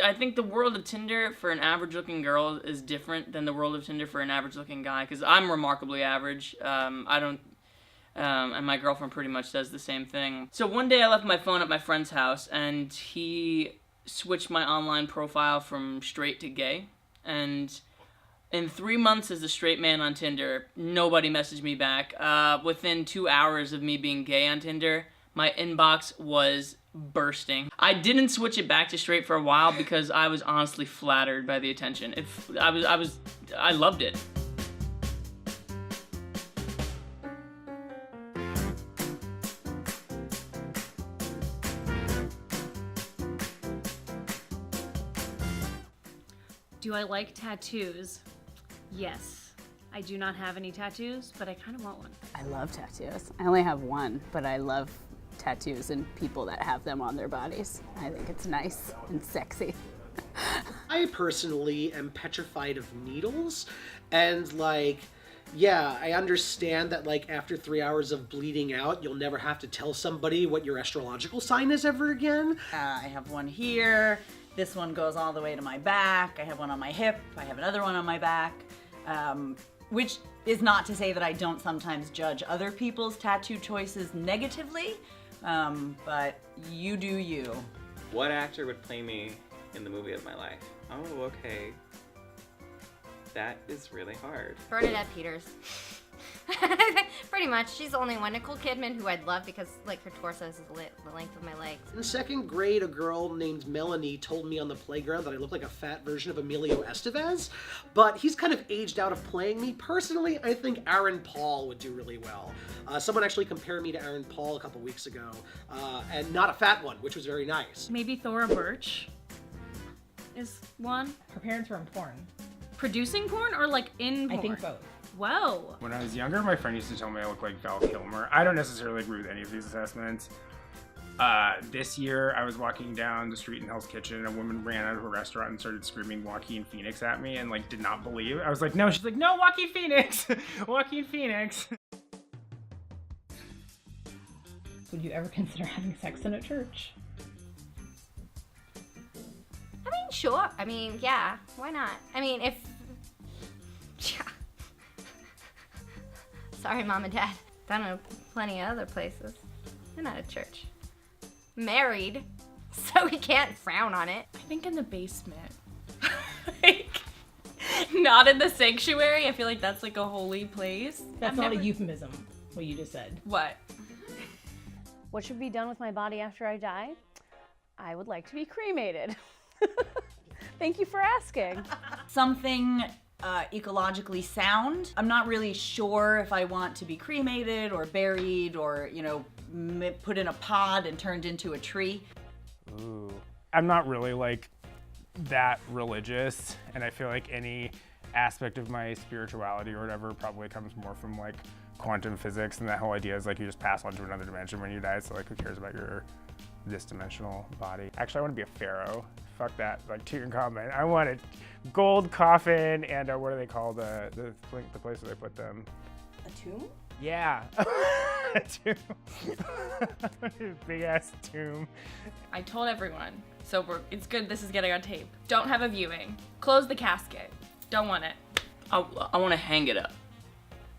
I think the world of Tinder for an average-looking girl is different than the world of Tinder for an average-looking guy, because I'm remarkably average. And my girlfriend pretty much does the same thing. So one day I left my phone at my friend's house, and he switched my online profile from straight to gay. And in 3 months as a straight man on Tinder, nobody messaged me back. Within 2 hours of me being gay on Tinder, my inbox was bursting. I didn't switch it back to straight for a while because I was honestly flattered by the attention. I loved it. Do I like tattoos? Yes. I do not have any tattoos, but I kind of want one. I love tattoos. I only have one, but I love tattoos and people that have them on their bodies. I think it's nice and sexy. I personally am petrified of needles, and like, yeah, I understand that like after 3 hours of bleeding out, you'll never have to tell somebody what your astrological sign is ever again. I have one here. This one goes all the way to my back. I have one on my hip. I have another one on my back. Which is not to say that I don't sometimes judge other people's tattoo choices negatively, but you do you. What actor would play me in the movie of my life? Oh, okay. That is really hard. Bernadette Peters. Pretty much. She's the only one. Nicole Kidman, who I'd love because like her torso is the length of my legs. In second grade, a girl named Melanie told me on the playground that I look like a fat version of Emilio Estevez, but he's kind of aged out of playing me. Personally, I think Aaron Paul would do really well. Someone actually compared me to Aaron Paul a couple weeks ago, and not a fat one, which was very nice. Maybe Thora Birch is one. Her parents were in porn. Producing porn or like in porn? I think both. Whoa. When I was younger, my friend used to tell me I look like Val Kilmer. I don't necessarily agree with any of these assessments. This year, I was walking down the street in Hell's Kitchen, and a woman ran out of a restaurant and started screaming Joaquin Phoenix at me and like did not believe. I was like, no. She's like, no, Joaquin Phoenix. Joaquin Phoenix. Would you ever consider having sex in a church? I mean, sure. I mean, yeah. Why not? I mean, if... Yeah. Sorry, Mom and Dad. Done it plenty of other places. I'm not a church. Married, so we can't frown on it. I think in the basement. Like, not in the sanctuary. I feel like that's like a holy place. That's not a euphemism, what you just said. What? What should be done with my body after I die? I would like to be cremated. Thank you for asking. Something ecologically sound. I'm not really sure if I want to be cremated or buried or, you know, put in a pod and turned into a tree. Ooh. I'm not really like that religious, and I feel like any aspect of my spirituality or whatever probably comes more from like quantum physics, and that whole idea is like you just pass on to another dimension when you die, so like who cares about your this dimensional body. Actually, I want to be a pharaoh. Fuck that, like Tutankhamun. I want a gold coffin and what do they call the place where they put them? A tomb? Yeah. A tomb. Big ass tomb. I told everyone, so it's good this is getting on tape. Don't have a viewing. Close the casket. Don't want it. I want to hang it up.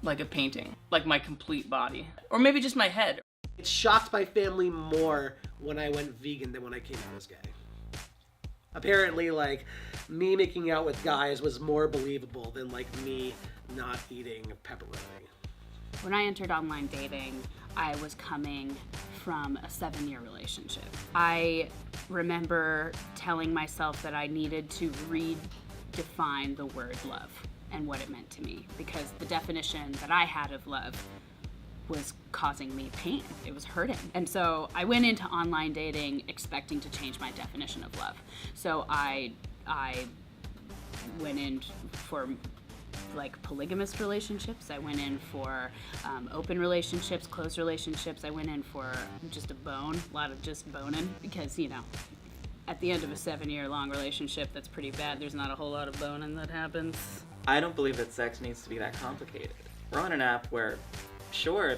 Like a painting. Like my complete body. Or maybe just my head. It shocked my family more when I went vegan than when I came out as gay. Apparently, like, me making out with guys was more believable than, like, me not eating pepperoni. When I entered online dating, I was coming from a 7-year relationship. I remember telling myself that I needed to redefine the word love and what it meant to me, because the definition that I had of love was causing me pain. It was hurting. And so I went into online dating expecting to change my definition of love. So I went in for like polygamous relationships. I went in for open relationships, closed relationships. I went in for just a lot of just boning, because, you know, at the end of a 7-year-long relationship, that's pretty bad. There's not a whole lot of boning that happens. I don't believe that sex needs to be that complicated. We're on an app where, sure,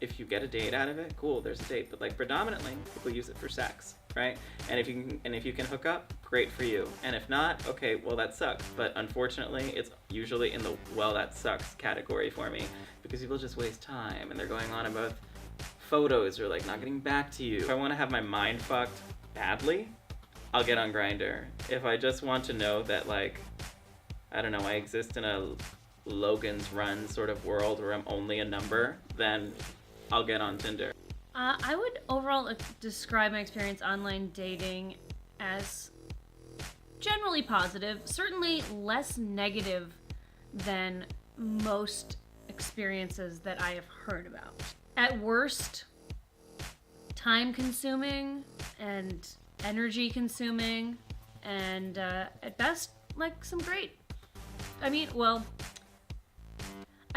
if you get a date out of it, cool, there's a date, but like predominantly, people use it for sex. right? And if you can hook up, great for you. And if not, okay, well that sucks. But unfortunately, it's usually in the well that sucks category for me, because people just waste time and they're going on about photos or like not getting back to you. If I want to have my mind fucked badly, I'll get on Grindr. If I just want to know that, like, I don't know, I exist in a Logan's Run sort of world where I'm only a number, then I'll get on Tinder. I would overall describe my experience online dating as generally positive, certainly less negative than most experiences that I have heard about. At worst, time consuming and energy consuming, and at best, like some great. I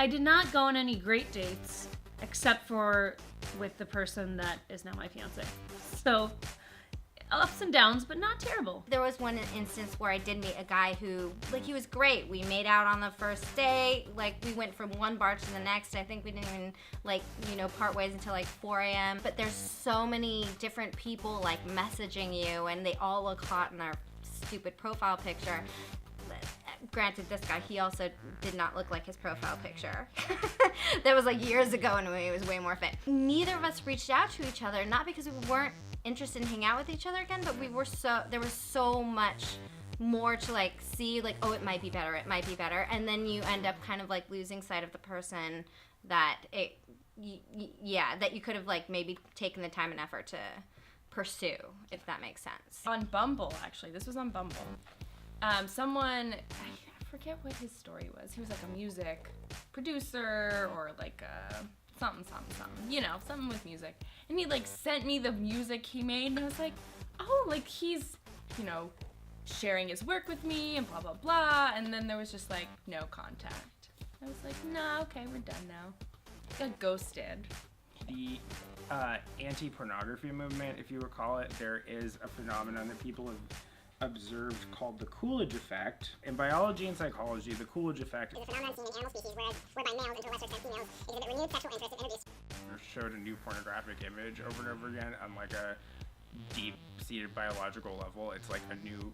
did not go on any great dates except for with the person that is now my fiance. So, ups and downs, but not terrible. There was one instance where I did meet a guy who, like, he was great. We made out on the first day. Like, we went from one bar to the next. I think we didn't even, part ways until, 4 a.m. But there's so many different people, messaging you, and they all look hot in our stupid profile picture. Granted, this guy, he also did not look like his profile picture. That was, years ago, and he was way more fit. Neither of us reached out to each other, not because we weren't interested in hanging out with each other again, but there was so much more to see, oh, it might be better, and then you end up kind of losing sight of the person that that you could have maybe taken the time and effort to pursue, if that makes sense. On Bumble, actually. This was on Bumble. Someone, I forget what his story was. He was a music producer or something, something with music. And he sent me the music he made, and I was like, oh, he's, sharing his work with me and blah, blah, blah. And then there was just no contact. I was like, nah, okay, we're done now. Got ghosted. The anti-pornography movement, if you recall it, there is a phenomenon that people have observed called the Coolidge effect. In biology and psychology, the Coolidge effect is a phenomenon seen in animal species whereby males, and to a lesser extent females, exhibit renewed sexual interest in introduced. Showed a new pornographic image over and over again on a deep-seated biological level. It's a new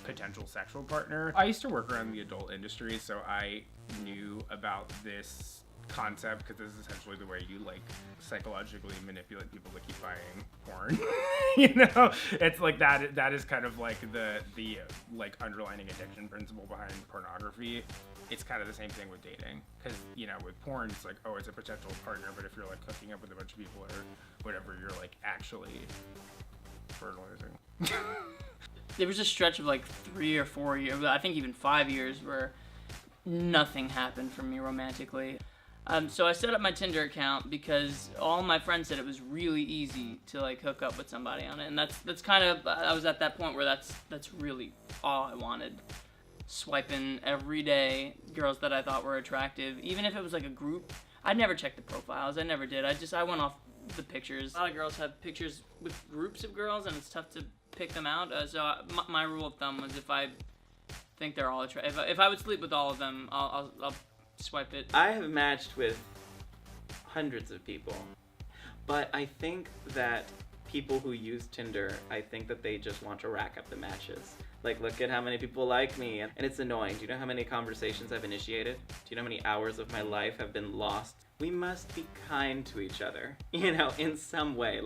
potential sexual partner. I used to work around the adult industry, so I knew about this concept because this is essentially the way you psychologically manipulate people to keep buying porn. It's that is kind of the underlining addiction principle behind pornography. It's kind of the same thing with dating, because with porn it's it's a potential partner, but if you're hooking up with a bunch of people or whatever, you're actually fertilizing. There was a stretch of 3 or 4 years, I think even 5 years, where nothing happened for me romantically. So I set up my Tinder account because all my friends said it was really easy to hook up with somebody on it, and that's kind of, I was at that point where that's really all I wanted. Swiping every day girls that I thought were attractive, even if it was a group. I'd never checked the profiles. I never did. I went off the pictures. A lot of girls have pictures with groups of girls, and it's tough to pick them out. So my rule of thumb was if I think they're all attractive, if I would sleep with all of them, I'll swipe it. I have matched with hundreds of people, but I think that people who use Tinder, I think that they just want to rack up the matches. Look at how many people like me, and it's annoying. Do you know how many conversations I've initiated? Do you know how many hours of my life have been lost? We must be kind to each other, in some way.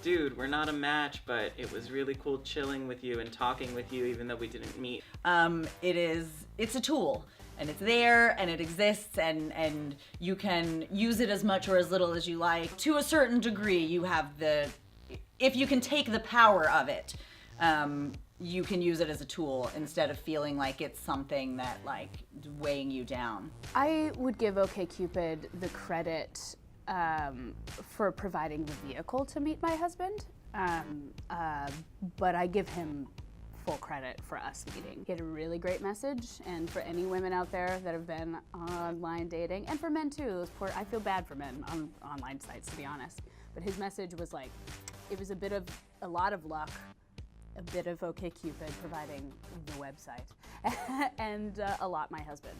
Dude, we're not a match, but it was really cool chilling with you and talking with you even though we didn't meet. It's a tool. And it's there, and it exists, and you can use it as much or as little as you like. To a certain degree, you have if you can take the power of it, you can use it as a tool instead of feeling like it's something that weighing you down. I would give OKCupid the credit for providing the vehicle to meet my husband, but I give him full credit for us meeting. He had a really great message, and for any women out there that have been online dating, and for men too, I feel bad for men on online sites, to be honest, but his message was it was a lot of luck, a bit of OKCupid providing the website, and a lot my husband.